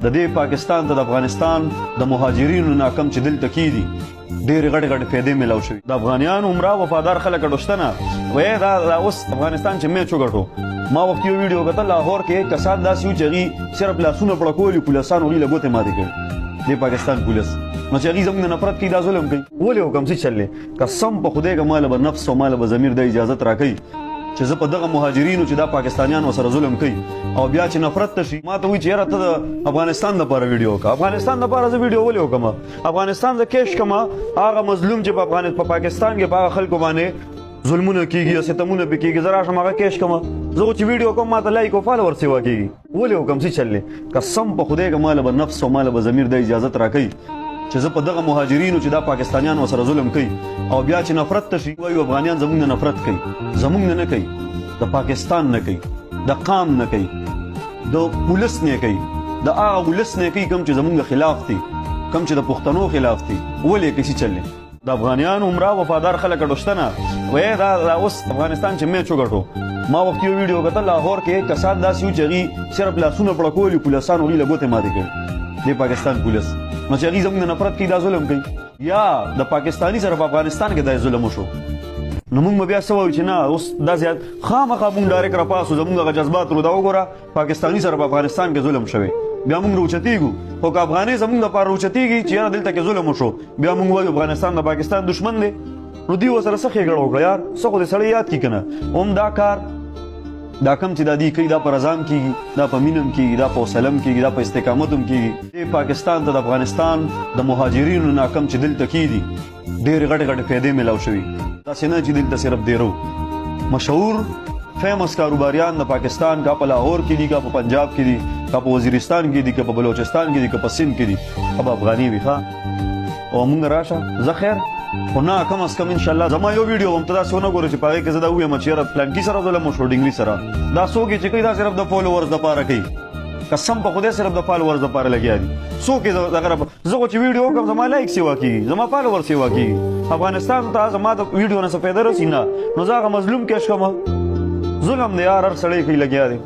د دې پاکستان ته د افغانستان د مهاجرینو ناکم چې دلته کیدي ډېرې غټې غټې پیدې میلاو شوي د افغانیانو عمره وفادار خلک ډوشته وایي دا اوس افغانستان چې میچ وګټو ما وخت یو ویډیو کتل لاهور کې کسان داسې وو چې هغوی صرف لاسونه پړکولي پولیسانو هغوی له ګوتې ماتې کړي د پاکستان پولیس نو چې هغوی زموږ نه نفرت کوي دا ظلم کوي ولې حکم څه چل دی قسم په خدای که ماله به نفس او ماله به ضمیر د اجازت راکوي چې زه په دغه مهاجرینو چې دا پاکستانیان ورسره ظلم کوي او بیا چې نفرت ته شي ما ته وایي چې یاره ته د افغانستان دپاره ویډیو وکړه افغانستان دپاره زه ویډیو ولې وکړم افغانستان زه کیش کړم هغه مظلوم چې په پاکستان کې په هغه خلکو باندې ظلمونه کېږي ستمونه پې کېږي زه راشم هغه کیش کړم زه خو چې ویډیو کوم ما ته لایک او فالوور سیوا کېږي ولې وکړم څه چل دی قسم په خدای که ماله به نفس او ماله به ضمیر د اجازت راکوي چې زه په دغه مهاجرینو چې دا پاکستانیان ورسره ظلم کوي او بیا چې نفرت ته شي وایي افغانیان زموږ نه نفرت کوي زموږ نه کوي د پاکستان نه کوي د قام نه کوي د پولیس نه کوي د هغه ولس نه کوي کوم چې زموږ خلاف دي کوم چې د پښتنو خلاف دي ولې کسي چلې د افغانیانو عمره وفادار خلک ډوشته وایي دا اوس افغانستان چې میچ وګټو ما وخت یو ویډیو کتل لاهور کې کسان داسې وو چې هغوی صرف لاسونه پړکولي پولیسانو هغوی له ګوتې ماتې کړي د پاکستان پولیس نو چې هغوی زموږ نه نفرت کوي دا ظلم کوي یا د پاکستاني سره په افغانستان کې دا ظلم وشو نو موږ به بیا څه وایو چې نه اوس دا زیات خامخا موږ ډایرکټ راپاسو زموږ هغه جذبات رو دا وګوره پاکستاني سره په افغانستان کې ظلم شوی بیا موږ راوچتېږو خو که افغانۍ زموږ دپاره راوچتېږي چې یاره دلته کې ظلم وشو بیا موږ وایو افغانستان د پاکستان دشمن دی نو دوی ورسره څه ښېګړه وکړه یار څه خو دې سړی یاد کړي که نه هم دا کار دا کم چې دا دوی کوي دا په رضام کېږي دا په مینه هم کېږي دا په حوصله هم کېږي دا په استقامت هم کېږي دې پاکستان ته د افغانستان د مهاجرینو ناکم چې دلته کېدي ډېرې غټې غټې پیدې میلاو شوي داسې نه چې دلته صرف دیرو مشهور فیمس کاروباریان د پاکستان کا په لاهور کې دي کا په پنجاب کې دي کا په وزیرستان کې دي کا په بلوچستان کې دي کا په سند کې دي اب افغاني وي ښه او موږ راشه زه خیر خو نه کم از کم انشاءالله زما یو ویډیو هم ته داسې ونه ګورې چې په هغې کې زه دا ووایم چې یاره پلانکي سره ظلم وشو ډنګلي سره دا څوک یې چې کوي دا صرف د فالوورز دپاره کوي قسم په خدای صرف د فالوورز دپاره لګیا دي څوک یې دغه زه خو چې ویډیو وکړم زما لایک سیوا کېږي زما فالوور سیوا کېږي افغانستان ته زما د ویډیو نه څه فایده رسي نه نو زه هغه مظلوم کیش کړم ظلم دی یار هر سړی کوي لګیا دی